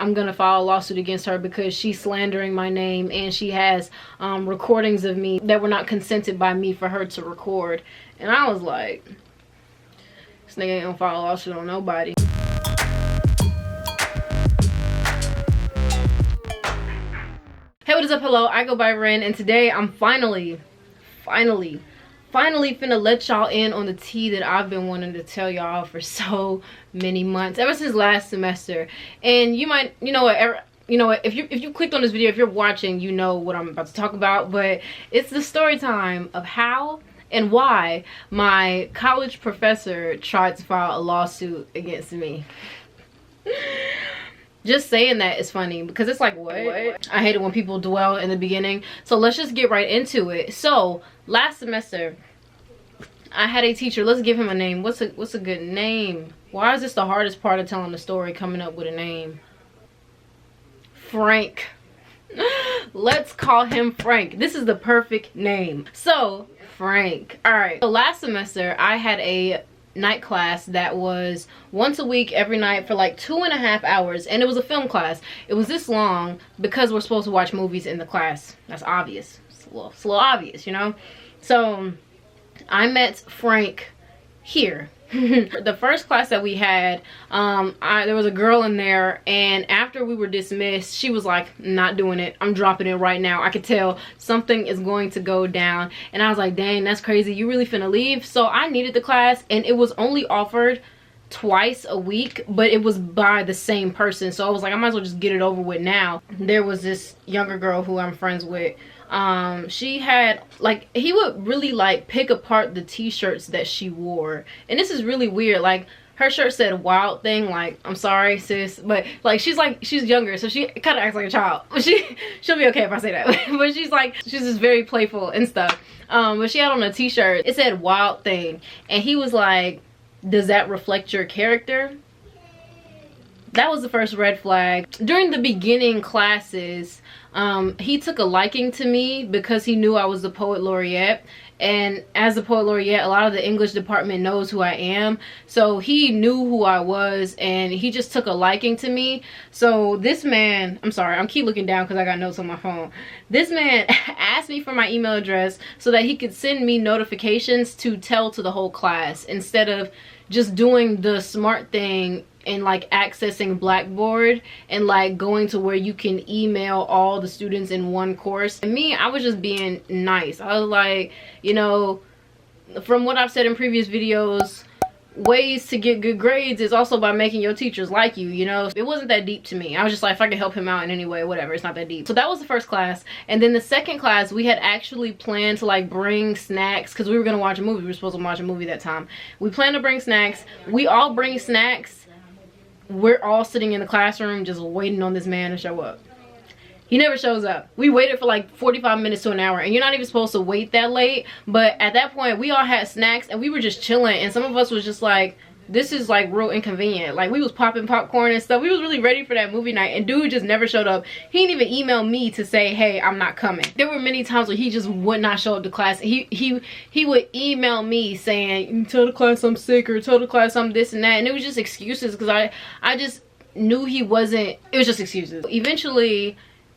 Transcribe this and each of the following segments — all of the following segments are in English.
I'm gonna file a lawsuit against her because she's slandering my name, and she has recordings of me that were not consented by me for her to record. And I was like, this nigga ain't gonna file a lawsuit on nobody. Hey, what is up? Hello, I go by Ren, and today I'm finally finna let y'all in on the tea that I've been wanting to tell y'all for so many months, ever since last semester. And you might, you know what, if you clicked on this video, if you're watching, you know what I'm about to talk about. But it's the story time of how and why my college professor tried to file a lawsuit against me. Just saying that is funny because it's like, what? I hate it when people dwell in the beginning. So let's just get right into it. So last semester, I had a teacher. Let's give him a name. What's a good name? Why is this the hardest part of telling the story, coming up with a name? Frank. Let's call him Frank. This is the perfect name. So Frank. All right. So last semester, I had a night class that was once a week every night for like 2.5 hours, and it was a film class. It was this long because we're supposed to watch movies in the class. That's obvious. It's a little obvious, you know. So I met Frank here. The first class that we had, there was a girl in there, and after we were dismissed, she was like, not doing it, I'm dropping it right now. I could tell something is going to go down. And I was like, dang, that's crazy, you really finna leave? So I needed the class, and it was only offered twice a week, but it was by the same person. So I was like, I might as well just get it over with now. There was this younger girl who I'm friends with. She had, like, he would really like pick apart the t-shirts that she wore, and this is really weird. Like, her shirt said wild thing. Like, I'm sorry sis, but like she's younger, so she kind of acts like a child. She'll be okay if I say that. But she's just very playful and stuff. But she had on a t-shirt, it said wild thing, and he was like, does that reflect your character? That was the first red flag. During the beginning classes, he took a liking to me because he knew I was the poet laureate. And as the poet laureate, a lot of the English department knows who I am. So he knew who I was, and he just took a liking to me. So this man, I'm sorry, I'm keep looking down because I got notes on my phone. This man asked me for my email address so that he could send me notifications to tell to the whole class, instead of just doing the smart thing and like accessing Blackboard and like going to where you can email all the students in one course. And me, I was just being nice. I was like, you know, from what I've said in previous videos, ways to get good grades is also by making your teachers like you, you know. It wasn't that deep to me. I was just like, if I could help him out in any way, whatever, it's not that deep. So that was the first class. And then the second class, we had actually planned to like bring snacks because we were gonna watch a movie. We were supposed to watch a movie that time. We planned to bring snacks. We all bring snacks. We're all sitting in the classroom just waiting on this man to show up. He never shows up. We waited for like 45 minutes to an hour, and you're not even supposed to wait that late. But at that point, we all had snacks and we were just chilling, and some of us was just like, this is like real inconvenient. Like, we was popping popcorn and stuff. We was really ready for that movie night, and dude just never showed up. He didn't even email me to say, hey, I'm not coming. There were many times where he just would not show up to class. He would email me saying, tell the class I'm sick, or tell the class I'm this and that, and it was just excuses because I just knew he wasn't. It was just excuses. Eventually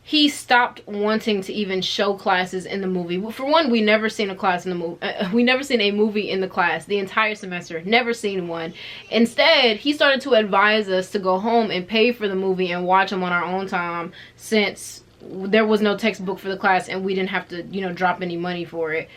he stopped wanting to even show classes in the movie. For one, we never seen a class in the movie. We never seen a movie in the class the entire semester. Never seen one. Instead, he started to advise us to go home and pay for the movie and watch them on our own time, since there was no textbook for the class and we didn't have to, you know, drop any money for it.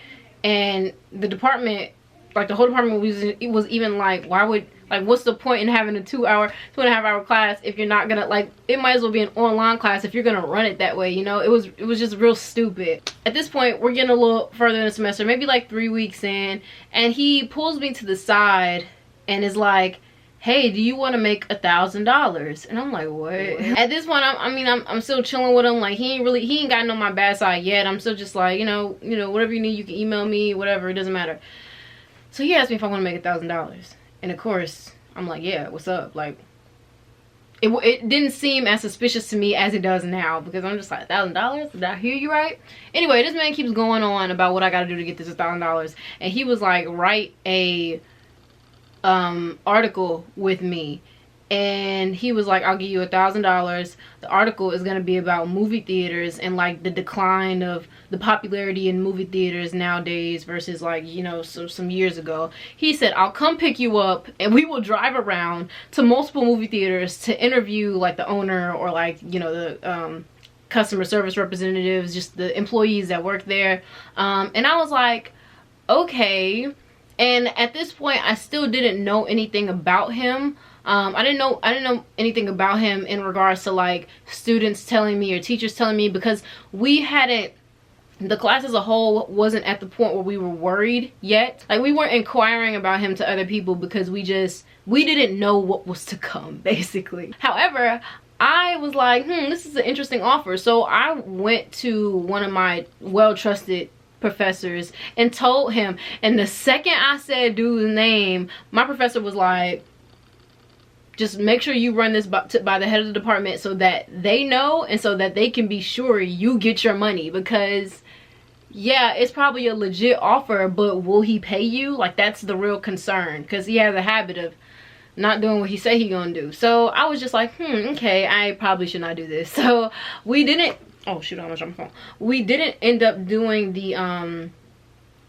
And the department, like the whole department, was even like, why would, like, what's the point in having a 2.5 hour class if you're not gonna, like, it might as well be an online class if you're gonna run it that way, you know. It was just real stupid. At this point, we're getting a little further in the semester, maybe like 3 weeks in, and he pulls me to the side and is like, hey, do you want to make $1,000? And I'm like, what? At this point, I'm still chilling with him. Like, he ain't gotten on my bad side yet. I'm still just like, you know, whatever you need, you can email me, whatever, it doesn't matter. So he asked me if I want to make $1,000. And of course, I'm like, yeah, what's up? Like, it didn't seem as suspicious to me as it does now, because I'm just like, $1,000? Did I hear you right? Anyway, this man keeps going on about what I got to do to get this $1,000. And he was like, write a article with me. and he was like, I'll give you $1,000. The article is going to be about movie theaters and like the decline of the popularity in movie theaters nowadays versus like, you know, some years ago. He said, I'll come pick you up and we will drive around to multiple movie theaters to interview like the owner or like, you know, the customer service representatives, just the employees that work there. And I was like, okay. And at this point I still didn't know anything about him. I didn't know anything about him in regards to like students telling me or teachers telling me, because we hadn't, the class as a whole wasn't at the point where we were worried yet. Like we weren't inquiring about him to other people because we didn't know what was to come, basically. However, I was like, this is an interesting offer. So I went to one of my well-trusted professors and told him, and the second I said dude's name, my professor was like, just make sure you run this by the head of the department so that they know and so that they can be sure you get your money, because yeah, it's probably a legit offer, but will he pay you? Like that's the real concern, because he has a habit of not doing what he say he gonna do. So I was just like, okay, I probably should not do this. So we didn't, oh shoot, I'm on my phone. We didn't end up doing the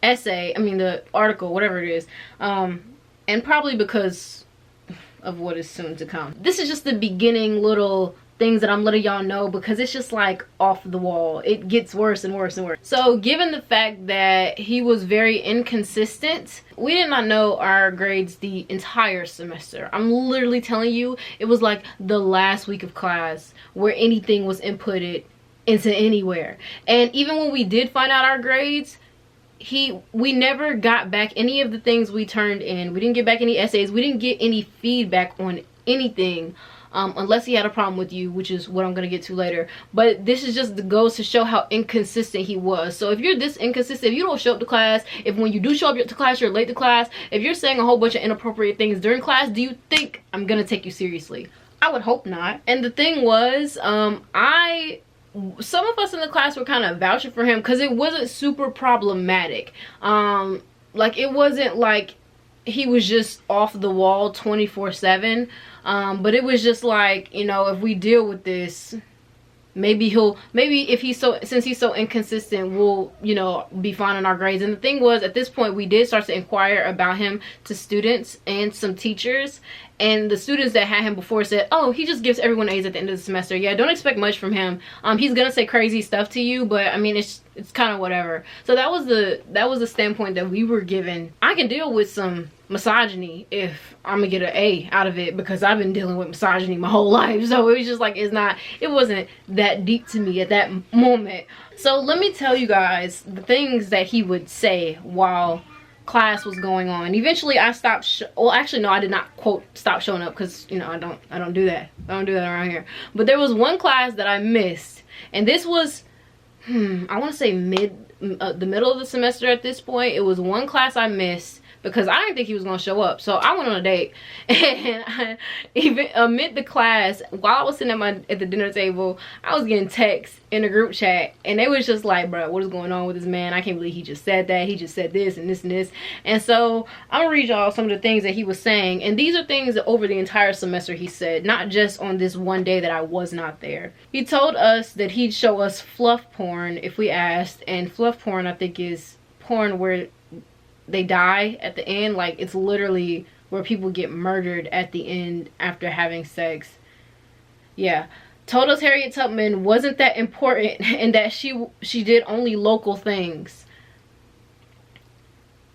essay, I mean the article, whatever it is, and probably because of what is soon to come. This is just the beginning little things that I'm letting y'all know, because it's just like off the wall. It gets worse and worse and worse. So given the fact that he was very inconsistent, we did not know our grades the entire semester. I'm literally telling you, it was like the last week of class where anything was inputted into anywhere. And even when we did find out our grades, we never got back any of the things we turned in. We didn't get back any essays. We didn't get any feedback on anything, unless he had a problem with you, which is what I'm gonna get to later. But this is just goes to show how inconsistent he was. So if you're this inconsistent, if you don't show up to class, if when you do show up to class you're late to class, if you're saying a whole bunch of inappropriate things during class, do you think I'm gonna take you seriously? I would hope not. And the thing was, some of us in the class were kind of vouching for him because it wasn't super problematic. Like it wasn't like he was just off the wall 24/7, but it was just like, you know, if we deal with this, maybe if he's since he's so inconsistent, we'll, you know, be fine in our grades. And the thing was, at this point we did start to inquire about him to students and some teachers, and the students that had him before said, oh, he just gives everyone A's at the end of the semester. Yeah, don't expect much from him. He's gonna say crazy stuff to you, but I mean, it's kind of whatever. So that was the standpoint that we were given. I can deal with some misogyny if I'm gonna get an A out of it, because I've been dealing with misogyny my whole life. So it was just like, it wasn't that deep to me at that moment. So let me tell you guys the things that he would say while class was going on. Eventually I stopped well, actually no, I did not quote stop showing up, because you know I don't do that. I don't do that around here. But there was one class that I missed, and this was I want to say the middle of the semester at this point. It was one class I missed because I didn't think he was gonna show up. So I went on a date, and even amid the class, while I was sitting at the dinner table, I was getting texts in a group chat, and they was just like, bro, what is going on with this man? I can't believe he just said that. He just said this and this and this. And so I'm gonna read y'all some of the things that he was saying, and these are things that over the entire semester he said, not just on this one day that I was not there. He told us that he'd show us fluff porn if we asked, and fluff porn I think is porn where they die at the end. Like it's literally where people get murdered at the end after having sex. Yeah. Told us Harriet Tubman wasn't that important and that she did only local things.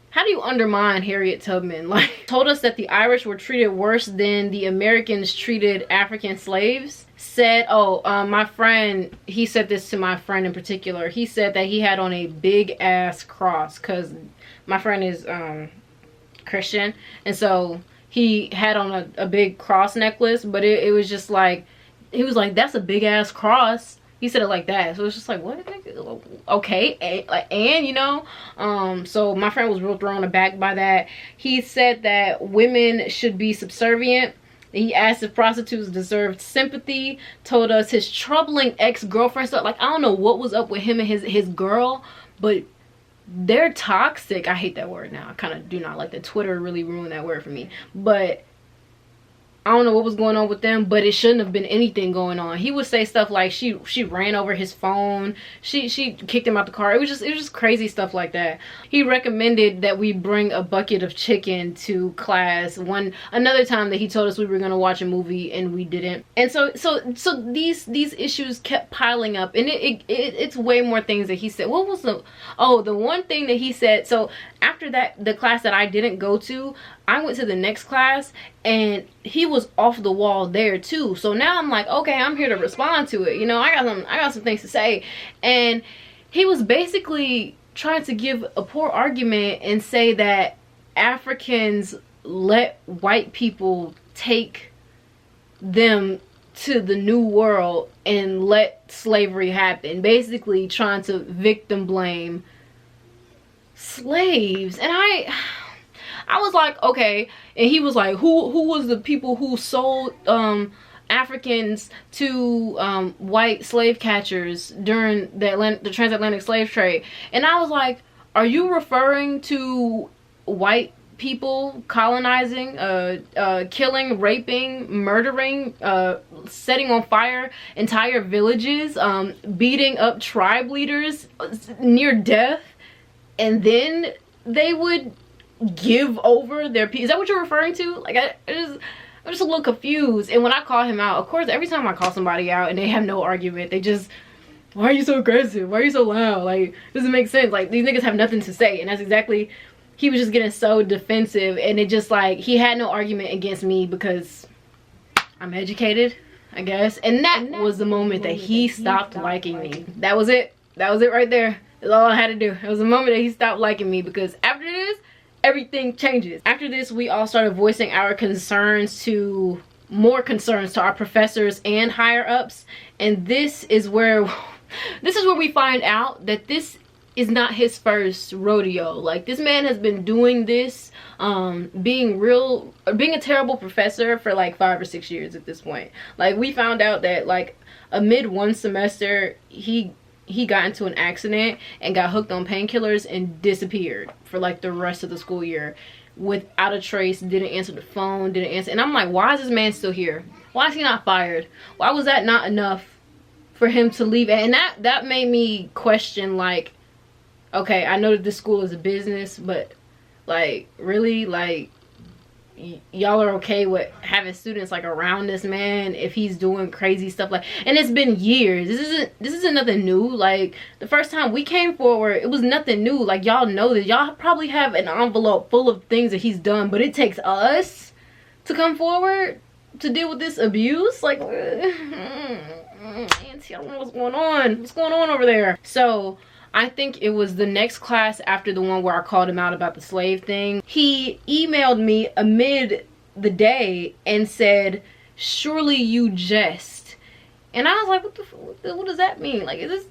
How do you undermine Harriet Tubman? Like, told us that the Irish were treated worse than the Americans treated African slaves. Said, my friend, he said this to my friend in particular. He said that he had on a big ass cross, because my friend is Christian, and so he had on a big cross necklace, but it was just like, he was like, that's a big ass cross. He said it like that. So it's just like, what? Okay, and you know, so my friend was real thrown aback by that. He said that women should be subservient. He asked if prostitutes deserved sympathy. Told us his troubling ex-girlfriend stuff. Like, I don't know what was up with him and his girl, but they're toxic. I hate that word now. I kind of do not like that. Twitter really ruined that word for me. But I don't know what was going on with them, but it shouldn't have been anything going on. He would say stuff like she ran over his phone, she kicked him out the car. It was just crazy stuff like that. He recommended that we bring a bucket of chicken to class. Another time that he told us we were gonna watch a movie and we didn't. And so these issues kept piling up, and it's way more things that he said. What was the one thing that he said? So after that, the class that I didn't go to, I went to the next class and he was off the wall there too. So now I'm like, okay, I'm here to respond to it. You know, I got some things to say. And he was basically trying to give a poor argument and say that Africans let white people take them to the new world and let slavery happen. Basically trying to victim blame slaves. And I was like, okay. And he was like, who was the people who sold Africans to white slave catchers during the transatlantic slave trade? And I was like, are you referring to white people colonizing, killing, raping, murdering, setting on fire entire villages, beating up tribe leaders near death, and then they would give over their people? Is that what you're referring to? Like, I'm just a little confused. And when I call him out, of course, every time I call somebody out and they have no argument, they just, why are you so aggressive? Why are you so loud? Like, doesn't make sense. Like, these niggas have nothing to say. And that's exactly, he was just getting so defensive. And it just like, he had no argument against me because I'm educated, I guess. And that was the moment that he stopped liking me. That was it. That was it right there. That's all I had to do. It was the moment that he stopped liking me, because after this, everything changes. After this, we all started voicing our more concerns to our professors and higher ups. And this is where we find out that this is not his first rodeo. Like, this man has been doing this, being a terrible professor for like 5 or 6 years at this point. Like, we found out that like amid one semester, he got into an accident and got hooked on painkillers and disappeared for like the rest of the school year without a trace. Didn't answer the phone, didn't answer. And I'm like, why is this man still here? Why is he not fired? Why was that not enough for him to leave? And that made me question, like, okay, I know that this school is a business, but like, really, like, y'all are okay with having students like around this man if he's doing crazy stuff? Like, and it's been years. This isn't nothing new. Like, the first time we came forward, it was nothing new. Like, y'all know that y'all probably have an envelope full of things that he's done, but it takes us to come forward to deal with this abuse. Like, auntie, I don't know what's going on over there. So I think it was the next class after the one where I called him out about the slave thing. He emailed me amid the day and said, "Surely you jest." And I was like, what does that mean? Like, is this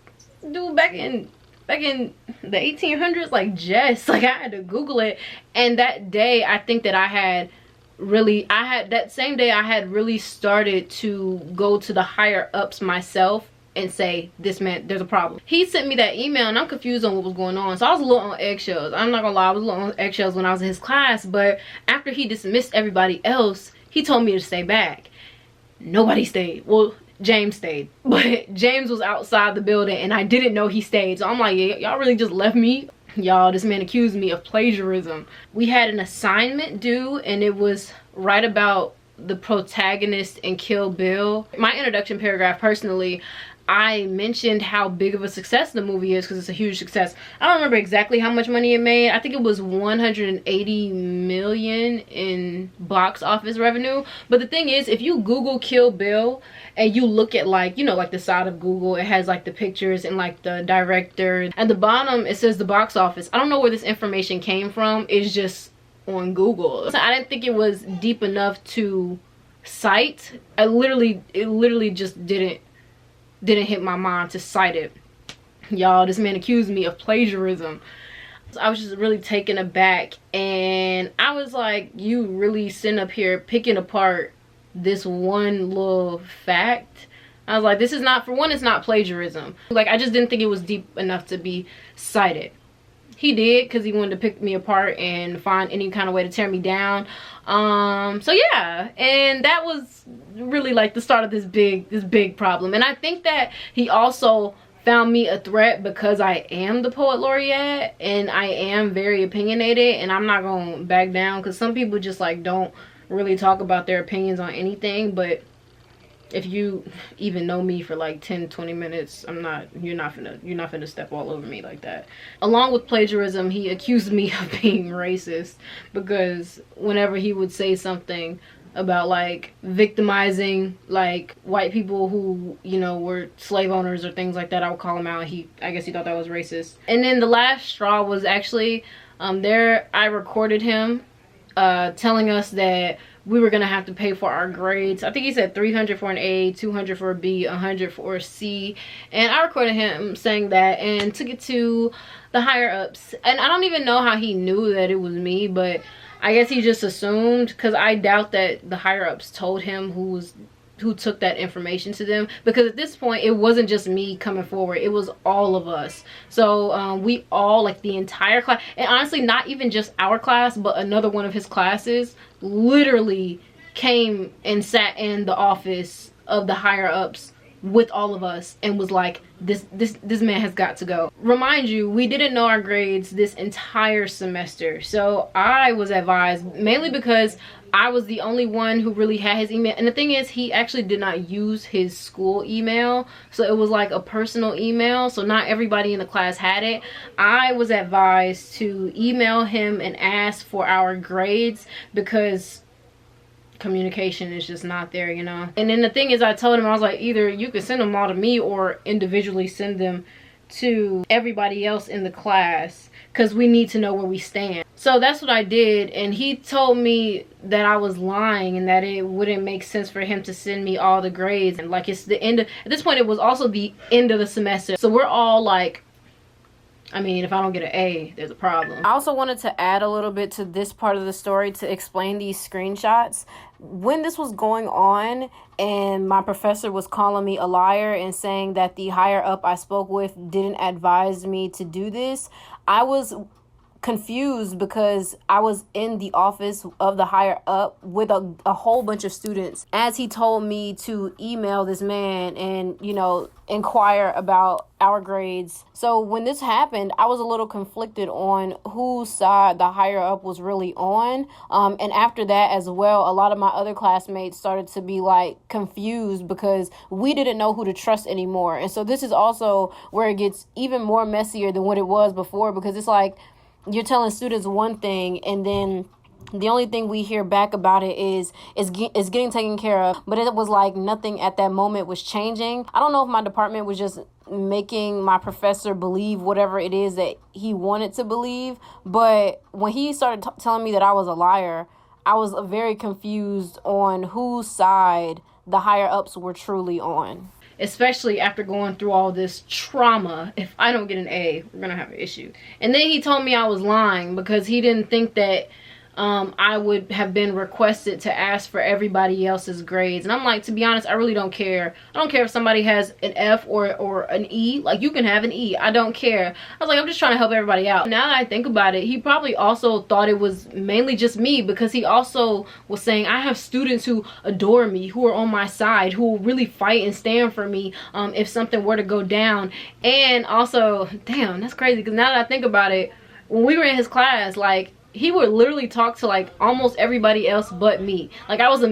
dude back in the 1800s? Like, jest? Like, I had to Google it. And that day, I think that that same day I had really started to go to the higher ups myself and say, this man, there's a problem. He sent me that email and I'm confused on what was going on. So I was a little on eggshells. I'm not gonna lie, I was a little on eggshells when I was in his class. But after he dismissed everybody else, he told me to stay back. Nobody stayed. Well, James stayed. But James was outside the building and I didn't know he stayed. So I'm like, yeah, y'all really just left me? Y'all, this man accused me of plagiarism. We had an assignment due and it was right about the protagonist in Kill Bill. My introduction paragraph, personally, I mentioned how big of a success the movie is because it's a huge success. I don't remember exactly how much money it made. I think it was 180 million in box office revenue. But the thing is, if you Google Kill Bill and you look at, like, you know, like the side of Google, it has like the pictures and like the director. At the bottom, it says the box office. I don't know where this information came from. It's just on Google. So I didn't think it was deep enough to cite. It literally just didn't hit my mind to cite it. Y'all, this man accused me of plagiarism. So I was just really taken aback, and I was like, you really sitting up here picking apart this one little fact? I was like, this is not, for one, it's not plagiarism. Like, I just didn't think it was deep enough to be cited. he did, because he wanted to pick me apart and find any kind of way to tear me down. So yeah, and that was really like the start of this big problem. And I think that he also found me a threat because I am the poet laureate and I am very opinionated, and I'm not gonna back down, because some people just like don't really talk about their opinions on anything. But if you even know me for like 10-20 minutes, you're not finna step all over me like that. Along with plagiarism, he accused me of being racist, because whenever he would say something about like victimizing like white people who, you know, were slave owners or things like that, I would call him out. I guess he thought that was racist. And then the last straw was actually I recorded him telling us that we were gonna have to pay for our grades. I think he said 300 for an A, 200 for a B, 100 for a C. And I recorded him saying that and took it to the higher ups. And I don't even know how he knew that it was me, but I guess he just assumed, because I doubt that the higher ups told him who took that information to them, because at this point it wasn't just me coming forward, it was all of us. So we all, like the entire class, and honestly not even just our class but another one of his classes, literally came and sat in the office of the higher ups with all of us and was like, this man has got to go. Remind you, we didn't know our grades this entire semester, so I was advised, mainly because I was the only one who really had his email. And the thing is, he actually did not use his school email, so it was like a personal email, so not everybody in the class had it. I was advised to email him and ask for our grades, because communication is just not there, you know. And then the thing is, I told him, I was like, either you can send them all to me or individually send them to everybody else in the class, because we need to know where we stand. So that's what I did, and he told me that I was lying and that it wouldn't make sense for him to send me all the grades, and like it's the end of, at this point it was also the end of the semester, so we're all like, I mean, if I don't get an A, there's a problem. I also wanted to add a little bit to this part of the story to explain these screenshots. When this was going on and my professor was calling me a liar and saying that the higher up I spoke with didn't advise me to do this, I was confused, because I was in the office of the higher up with a whole bunch of students as he told me to email this man and, you know, inquire about our grades. So when this happened, I was a little conflicted on whose side the higher up was really on. And after that as well, a lot of my other classmates started to be like confused, because we didn't know who to trust anymore. And so this is also where it gets even more messier than what it was before, because it's like you're telling students one thing and then the only thing we hear back about it is getting taken care of. But it was like nothing at that moment was changing. I don't know if my department was just making my professor believe whatever it is that he wanted to believe. But when he started telling me that I was a liar, I was very confused on whose side the higher ups were truly on. Especially after going through all this trauma. If I don't get an A, we're gonna have an issue. And then he told me I was lying because he didn't think that I would have been requested to ask for everybody else's grades. And I'm like, to be honest, I really don't care. I don't care if somebody has an F or an E. Like, you can have an E. I don't care. I was like, I'm just trying to help everybody out. Now that I think about it, he probably also thought it was mainly just me, because he also was saying, I have students who adore me, who are on my side, who will really fight and stand for me if something were to go down. And also, damn, that's crazy, because now that I think about it, when we were in his class, like, he would literally talk to like almost everybody else but me. Like, I was the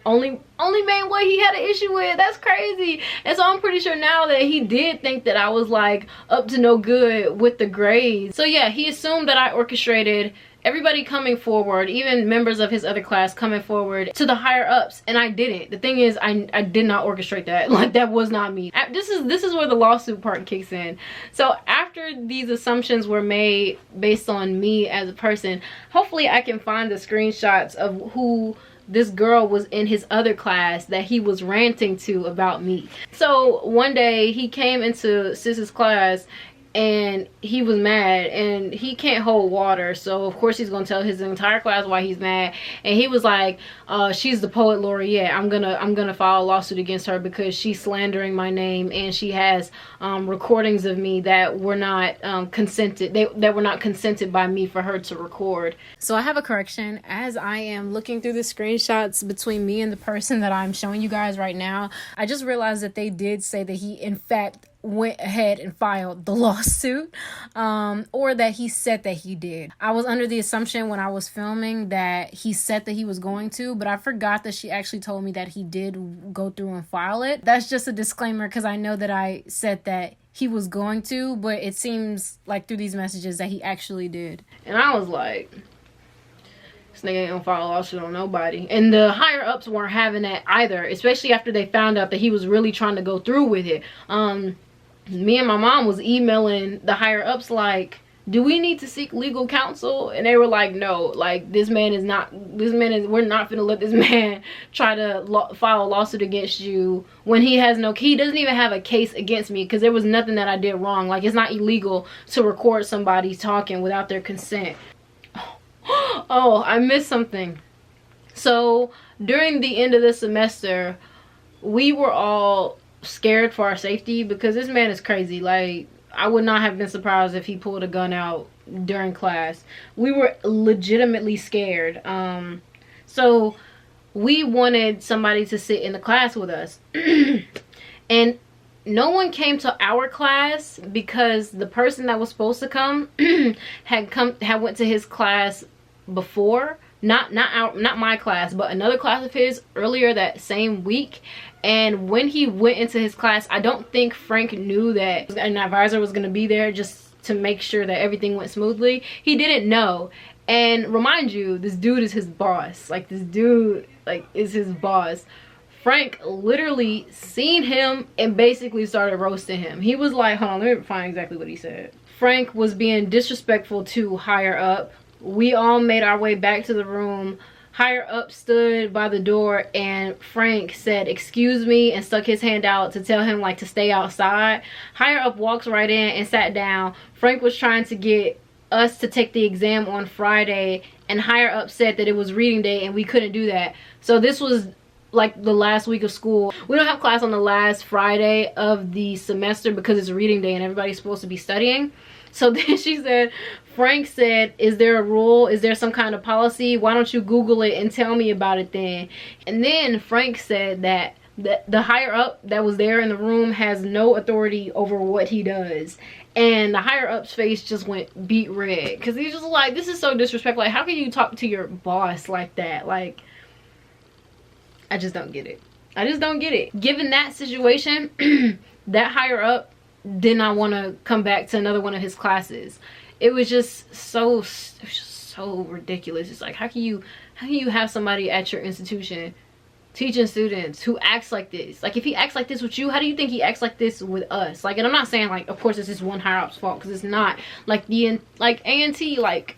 only main boy he had an issue with. That's crazy. And so I'm pretty sure now that he did think that I was like up to no good with the grades. So yeah, he assumed that I orchestrated everybody coming forward, even members of his other class coming forward to the higher ups, and I didn't. The thing is, I did not orchestrate that. Like, that was not me. This is where the lawsuit part kicks in. So after these assumptions were made based on me as a person, hopefully I can find the screenshots of who this girl was in his other class that he was ranting to about me. So one day he came into Sis's class and he was mad, and he can't hold water, so of course he's gonna tell his entire class why he's mad. And he was like, she's the poet laureate, I'm gonna file a lawsuit against her because she's slandering my name, and she has recordings of me that were not consented, that were not consented by me for her to record. So I have a correction. As I am looking through the screenshots between me and the person that I'm showing you guys right now, I just realized that they did say that he in fact went ahead and filed the lawsuit, or that he said that he did. I was under the assumption when I was filming that he said that he was going to, but I forgot that she actually told me that he did go through and file it. That's just a disclaimer, because I know that I said that he was going to, but it seems like through these messages that he actually did. And I was like, this nigga ain't gonna file a lawsuit on nobody. And the higher ups weren't having that either, especially after they found out that he was really trying to go through with it. Me and my mom was emailing the higher ups like, do we need to seek legal counsel? And they were like, no, like we're not gonna let this man try to file a lawsuit against you when he doesn't even have a case against me, because there was nothing that I did wrong. Like, it's not illegal to record somebody talking without their consent. Oh, I missed something. So during the end of the semester, we were all scared for our safety, because this man is crazy. Like, I would not have been surprised if he pulled a gun out during class. We were legitimately scared. So we wanted somebody to sit in the class with us. And no one came to our class because the person that was supposed to come had went to his class before. Not my class, but another class of his earlier that same week. And when he went into his class, I don't think Frank knew that an advisor was going to be there just to make sure that everything went smoothly. He didn't know. And remind you, this dude is his boss. Like, this dude is his boss. Frank literally seen him and basically started roasting him. He was like, hold on, let me find exactly what he said. Frank was being disrespectful to higher up. We all made our way back to the room. Higher up stood by the door, and Frank said, excuse me, and stuck his hand out to tell him like to stay outside. Higher up walks right in and sat down. Frank was trying to get us to take the exam on Friday, and higher up said that it was reading day and we couldn't do that. So this was like the last week of school. We don't have class on the last Friday of the semester because it's reading day and everybody's supposed to be studying. So then she said, Frank said, is there a rule? Is there some kind of policy? Why don't you Google it and tell me about it then? And then Frank said that the higher up that was there in the room has no authority over what he does. And the higher up's face just went beet red, because he's just like, this is so disrespectful. Like, how can you talk to your boss like that? Like, I just don't get it. I just don't get it. Given that situation, that higher up did not want to come back to another one of his classes. It was just so ridiculous. It's like, how can you have somebody at your institution teaching students who acts like this? Like, if he acts like this with you, how do you think he acts like this with us? Like, and I'm not saying like, of course it's just one higher up's fault, because it's not. Like, A&T, like,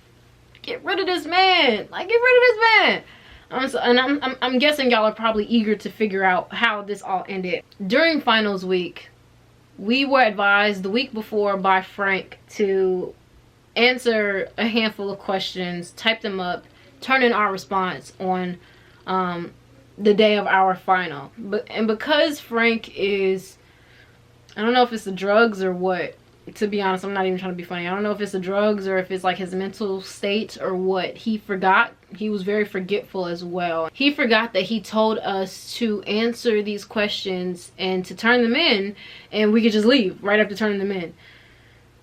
get rid of this man. Like, get rid of this man. And I'm guessing y'all are probably eager to figure out how this all ended. During finals week, we were advised the week before by Frank to answer a handful of questions, type them up, turn in our response on the day of our final. And because Frank is, I don't know if it's the drugs or what, to be honest, I'm not even trying to be funny. I don't know if it's the drugs or if it's like his mental state or what. He forgot. He was very forgetful as well. He forgot that he told us to answer these questions and to turn them in, and we could just leave right after turning them in.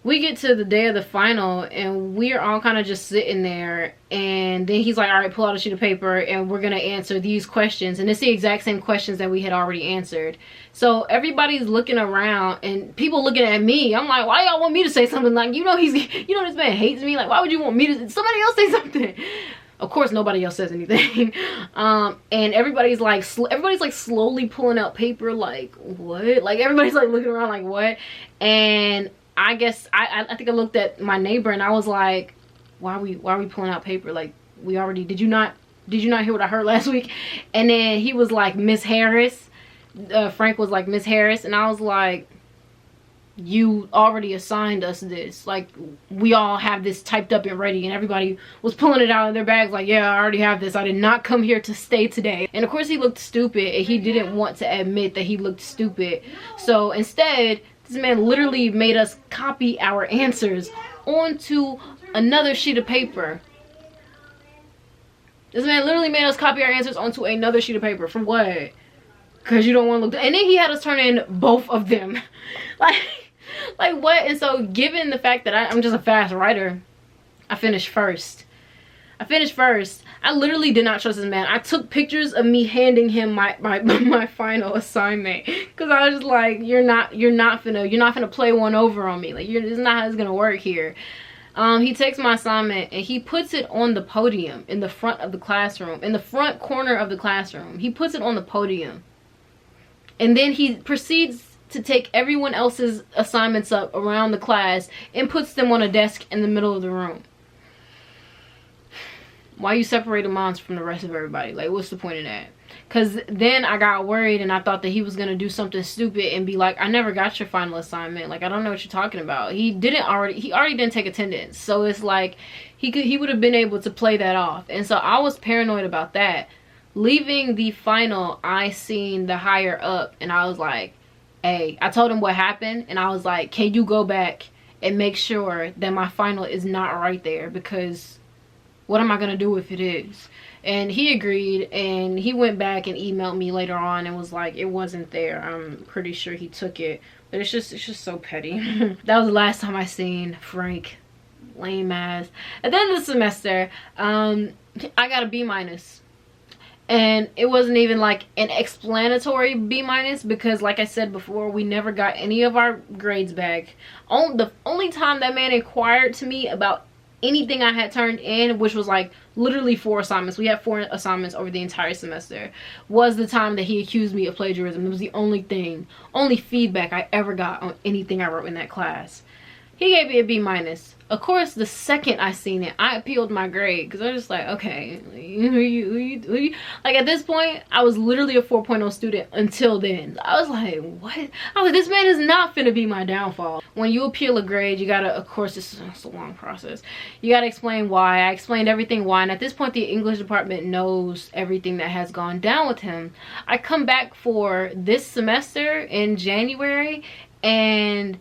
We get to the day of the final and we're all kind of just sitting there, and then he's like, all right, pull out a sheet of paper and we're gonna answer these questions. And it's the exact same questions that we had already answered. So everybody's looking around and people looking at me. I'm like, why y'all want me to say something? Like, you know this man hates me. Like, why would you want me to, somebody else say something? Of course nobody else says anything. And everybody's like slowly pulling out paper, like, what? Like, everybody's like looking around like, what? And I guess I think I looked at my neighbor and I was like, why are we pulling out paper? Like, we already, did you not hear what I heard last week? And then he was like, Miss Harris. Frank was like, Miss Harris. And I was like, you already assigned us this. Like, we all have this typed up and ready, and everybody was pulling it out of their bags like, yeah, I already have this. I did not come here to stay today. And of course he looked stupid, and he didn't want to admit that he looked stupid. So instead, this man literally made us copy our answers onto another sheet of paper. This man literally made us copy our answers onto another sheet of paper. For what? Because you don't want to look. And then he had us turn in both of them. Like what? And so, given the fact that I'm just a fast writer, I finished first. I literally did not trust this man. I took pictures of me handing him my final assignment, because I was just like, you're not finna play one over on me. Like, this is not how it's gonna work here. He takes my assignment and he puts it on the podium in the front of the classroom, in the front corner of the classroom. He puts it on the podium, and then he proceeds to take everyone else's assignments up around the class and puts them on a desk in the middle of the room. Why you separating mine from the rest of everybody? Like, what's the point of that? Because then I got worried, and I thought that he was going to do something stupid and be like, I never got your final assignment. Like, I don't know what you're talking about. He already didn't take attendance. So it's like, he would have been able to play that off. And so I was paranoid about that. Leaving the final, I seen the higher up, and I was like, hey, I told him what happened, and I was like, can you go back and make sure that my final is not right there? Because what am I going to do if it is? And he agreed, and he went back and emailed me later on and was like, it wasn't there. I'm pretty sure he took it. But it's just so petty. That was the last time I seen Frank. Lame ass. At the end of the semester, I got a B-. And it wasn't even like an explanatory B-, because like I said before, we never got any of our grades back. The only time that man inquired to me about anything I had turned in, which was like literally 4 assignments, we had 4 assignments over the entire semester, was the time that he accused me of plagiarism. It was the only feedback I ever got on anything I wrote in that class. He gave me a B-. Of course, the second I seen it, I appealed my grade, because I was just like, okay, who you? Like, at this point, I was literally a 4.0 student until then. I was like, what? I was like, this man is not finna be my downfall. When you appeal a grade, you gotta, of course, it's a long process. You gotta explain why. I explained everything why, and at this point, the English department knows everything that has gone down with him. I come back for this semester in January, and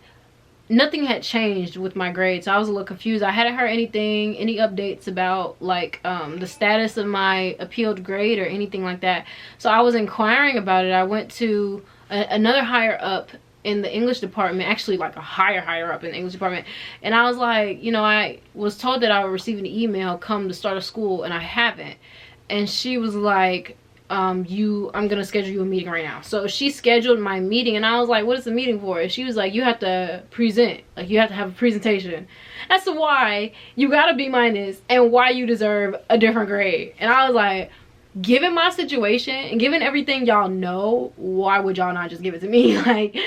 nothing had changed with my grades, so I was a little confused. I hadn't heard any updates about like the status of my appealed grade or anything like that. So I was inquiring about it. I went to another higher up in the English department, actually like a higher up in the English department, and I was like, you know, I was told that I would receive an email come the start of school, and I haven't. And she was like, I'm gonna schedule you a meeting right now. So she scheduled my meeting, and I was like, what is the meeting for? And she was like, you have to present, like you have to have a presentation as to why you got a B- and why you deserve a different grade. And I was like, given my situation and given everything y'all know, why would y'all not just give it to me? Like,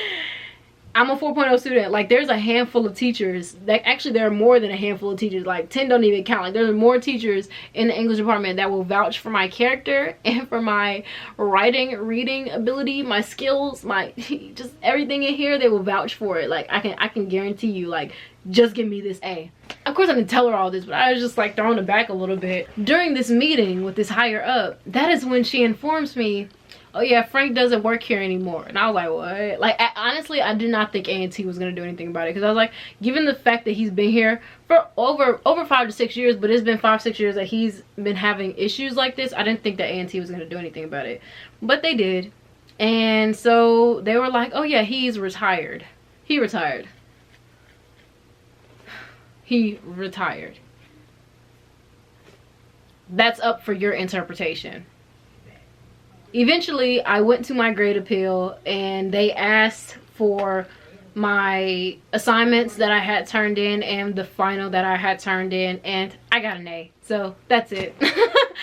I'm a 4.0 student. Like, there's a handful of teachers that actually, there are more than a handful of teachers. Like, 10 don't even count. Like, there's more teachers in the English department that will vouch for my character and for my writing, reading ability, my skills, my just everything in here. They will vouch for it. Like, I can guarantee you, like, just give me this A. Of course, I didn't tell her all this, but I was just like thrown aback a little bit. During this meeting with this higher up, that is when she informs me, oh yeah, Frank doesn't work here anymore. And I was like, what? Like, honestly, I did not think A&T was going to do anything about it, because I was like, given the fact that he's been here for over 5 to 6 years, but it's been 5-6 years that he's been having issues like this, I didn't think that A&T was going to do anything about it. But they did. And so they were like, oh yeah, he's retired. He retired. He retired. That's up for your interpretation. Eventually, I went to my grade appeal, and they asked for my assignments that I had turned in and the final that I had turned in, and I got an A. So that's it.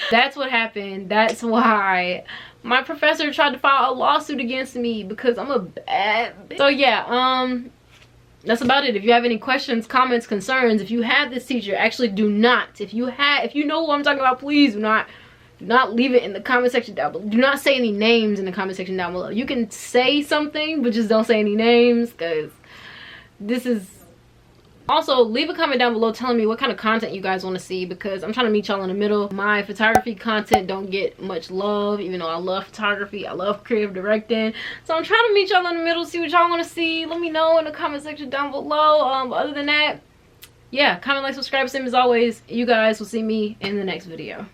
That's what happened. That's why my professor tried to file a lawsuit against me, because I'm a bad bitch. So yeah, that's about it. If you have any questions, comments, concerns, if you have this teacher, actually do not. If you know who I'm talking about, please do not leave it in the comment section down below. Do not say any names in the comment section down below. You can say something, but just don't say any names, because this is also, leave a comment down below telling me what kind of content you guys want to see, because I'm trying to meet y'all in the middle. My photography content don't get much love, even though I love photography, I love creative directing. So I'm trying to meet y'all in the middle, see what y'all want to see. Let me know in the comment section down below. Other than that, yeah, comment, like, subscribe, same as always. You guys will see me in the next video.